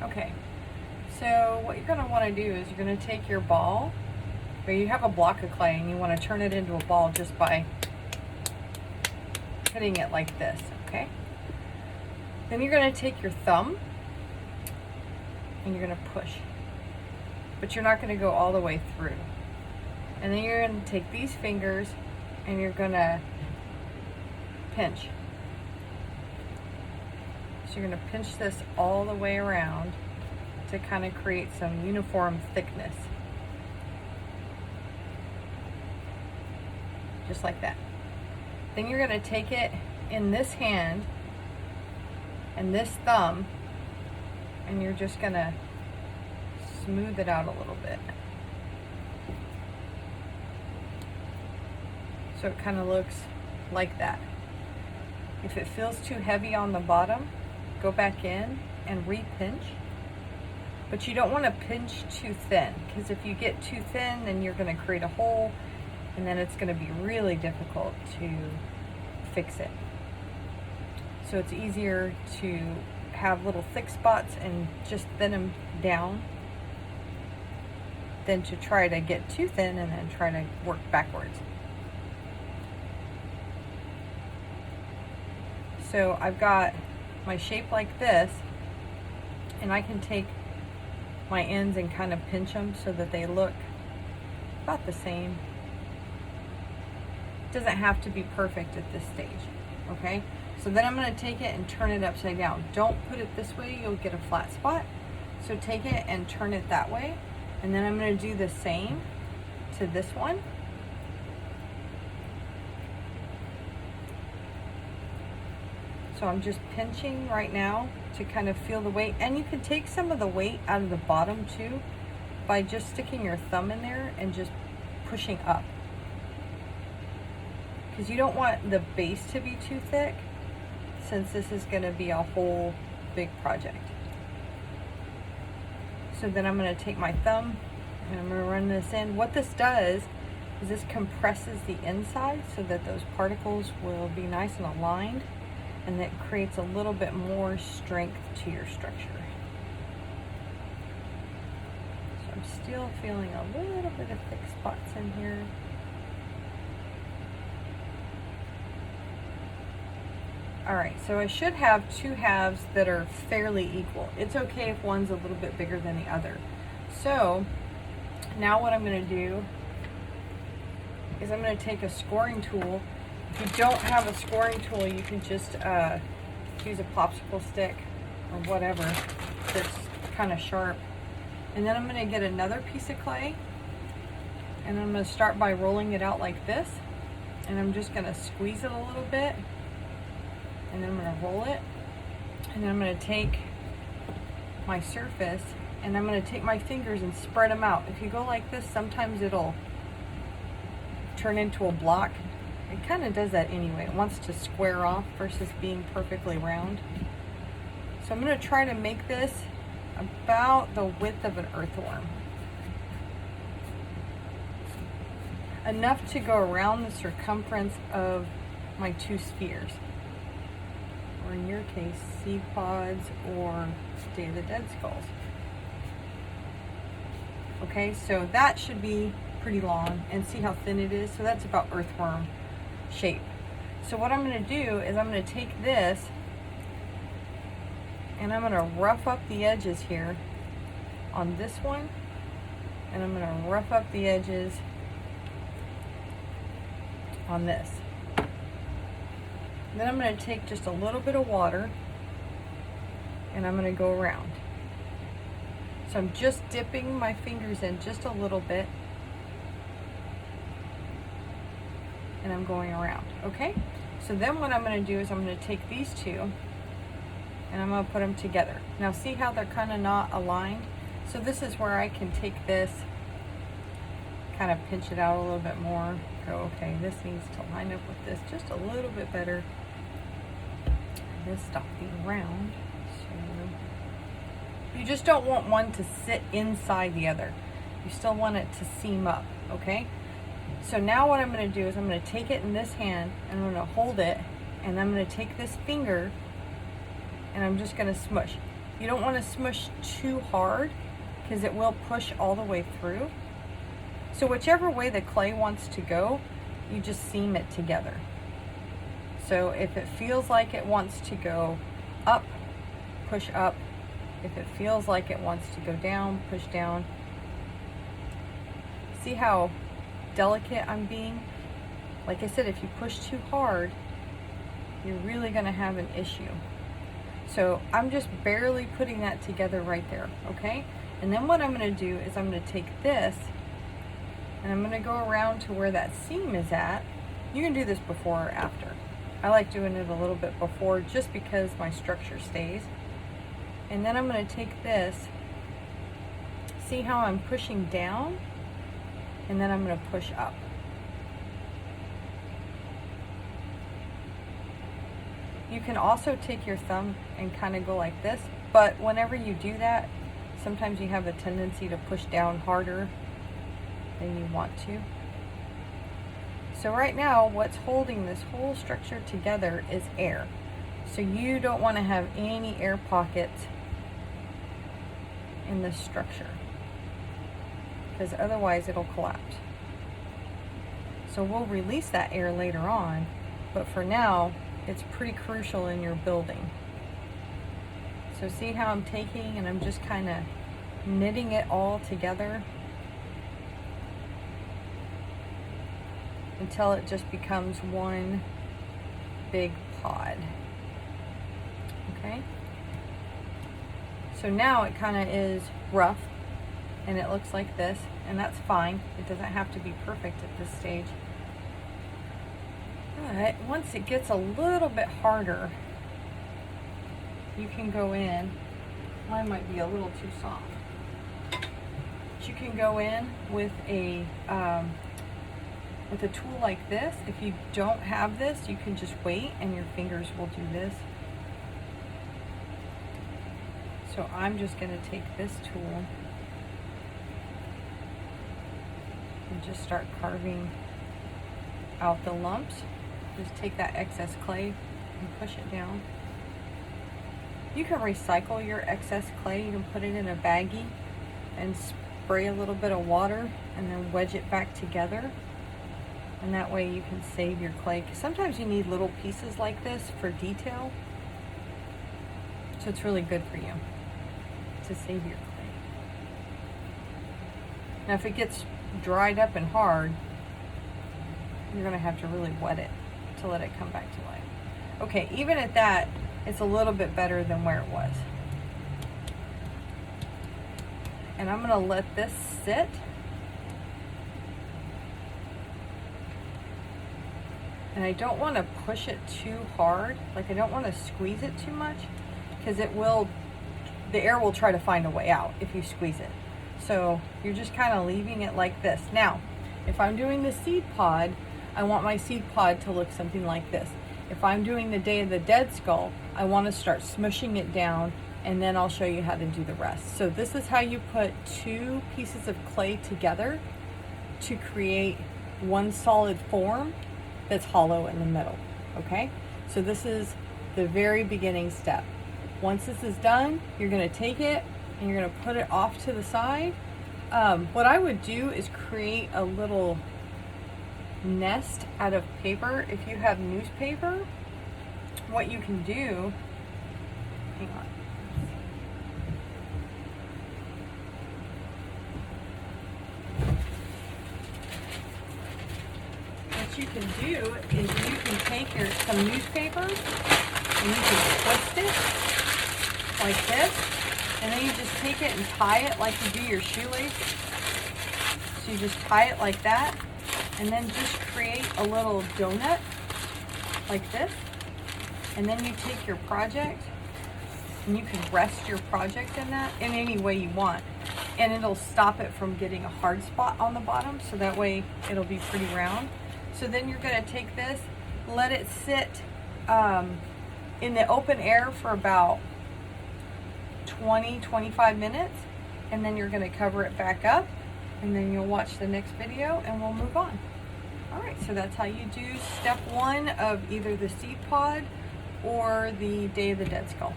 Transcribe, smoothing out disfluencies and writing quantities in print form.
Okay, so what you're going to want to do is you're going to take your ball, or you have a block of clay and you want to turn it into a ball just by hitting it like this, okay? Then you're going to take your thumb and you're going to push, but you're not going to go all the way through. And then you're going to take these fingers and you're going to pinch. So you're going to pinch this all the way around to kind of create some uniform thickness. Just like that. Then you're going to take it in this hand and this thumb and you're just going to smooth it out a little bit. So it kind of looks like that. If it feels too heavy on the bottom, go back in and re-pinch. But you don't want to pinch too thin, because if you get too thin, then you're going to create a hole, and then it's going to be really difficult to fix it. So it's easier to have little thick spots and just thin them down than to try to get too thin and then try to work backwards. So I've got my shape like this, and I can take my ends and kind of pinch them so that they look about the same. It doesn't have to be perfect at this stage, okay? So then I'm going to take it and turn it upside down. Don't put it this way, you'll get a flat spot. So take it and turn it that way, and then I'm going to do the same to this one. So I'm just pinching right now to kind of feel the weight. And you can take some of the weight out of the bottom too by just sticking your thumb in there and just pushing up. Because you don't want the base to be too thick, since this is going to be a whole big project. So then I'm going to take my thumb and I'm going to run this in. What this does is this compresses the inside so that those particles will be nice and aligned, and that creates a little bit more strength to your structure. So I'm still feeling a little bit of thick spots in here. Alright, so I should have two halves that are fairly equal. It's okay if one's a little bit bigger than the other. So now what I'm going to do is I'm going to take a scoring tool. If you don't have a scoring tool, you can just use a popsicle stick or whatever that's kind of sharp. And then I'm going to get another piece of clay, and I'm going to start by rolling it out like this, and I'm just going to squeeze it a little bit, and then I'm going to roll it, and then I'm going to take my surface and I'm going to take my fingers and spread them out. If you go like this, sometimes it'll turn into a block. It kind of does that anyway. It wants to square off versus being perfectly round. So I'm going to try to make this about the width of an earthworm. Enough to go around the circumference of my two spheres. Or in your case, seed pods or Day of the Dead skulls. Okay, so that should be pretty long, and see how thin it is? So that's about earthworm shape. So what I'm going to do is I'm going to take this and I'm going to rough up the edges here on this one, and I'm going to rough up the edges on this. Then I'm going to take just a little bit of water and I'm going to go around. So I'm just dipping my fingers in just a little bit, and I'm going around, okay? So then what I'm going to do is I'm going to take these two and I'm going to put them together. Now see how they're kind of not aligned? So this is where I can take this, kind of pinch it out a little bit more, go, okay, this needs to line up with this just a little bit better. And this stop being round. So you just don't want one to sit inside the other. You still want it to seam up, okay? So now what I'm going to do is I'm going to take it in this hand and I'm going to hold it, and I'm going to take this finger and I'm just going to smush. You don't want to smush too hard because it will push all the way through. So whichever way the clay wants to go, you just seam it together. So if it feels like it wants to go up, push up. If it feels like it wants to go down, push down. See how delicate I'm being? Like I said, if you push too hard, you're really going to have an issue. So I'm just barely putting that together right there, okay? And then what I'm going to do is I'm going to take this and I'm going to go around to where that seam is at. You can do this before or after. I like doing it a little bit before just because my structure stays. And then I'm going to take this, see how I'm pushing down, and then I'm going to push up. You can also take your thumb and kind of go like this, but whenever you do that, sometimes you have a tendency to push down harder than you want to. So right now, what's holding this whole structure together is air. So you don't want to have any air pockets in this structure, because otherwise it'll collapse. So we'll release that air later on, but for now, it's pretty crucial in your building. So see how I'm taking and I'm just kind of knitting it all together until it just becomes one big pod. Okay? So now it kind of is rough and it looks like this, and that's fine. It doesn't have to be perfect at this stage. But once it gets a little bit harder, you can go in. Mine might be a little too soft. But you can go in with a tool like this. If you don't have this, you can just wait and your fingers will do this. So I'm just going to take this tool and just start carving out the lumps. Just take that excess clay and push it down. You can recycle your excess clay. You can put it in a baggie and spray a little bit of water and then wedge it back together. And that way you can save your clay. 'Cause sometimes you need little pieces like this for detail. So it's really good for you to save your clay. Now if it gets dried up and hard, you're going to have to really wet it to let it come back to life. Okay, even at that, it's a little bit better than where it was. And I'm going to let this sit. And I don't want to push it too hard. Like I don't want to squeeze it too much, because the air will try to find a way out if you squeeze it. So you're just kind of leaving it like this. Now, if I'm doing the seed pod, I want my seed pod to look something like this. If I'm doing the Day of the Dead skull, I want to start smushing it down, and then I'll show you how to do the rest. So this is how you put two pieces of clay together to create one solid form that's hollow in the middle, okay? So this is the very beginning step. Once this is done, you're gonna take it and you're gonna put it off to the side. What I would do is create a little nest out of paper. If you have newspaper, what you can do, hang on. What you can do is you can take some newspaper and you can twist it like this, and then you just take it and tie it like you do your shoelace. So you just tie it like that, and then just create a little donut like this, and then you take your project and you can rest your project in that in any way you want, and it'll stop it from getting a hard spot on the bottom, so that way it'll be pretty round. So then you're going to take this, let it sit in the open air for about 20-25 minutes, and then you're going to cover it back up, and then you'll watch the next video and we'll move on. Alright, so that's how you do step one of either the seed pod or the Day of the Dead skull.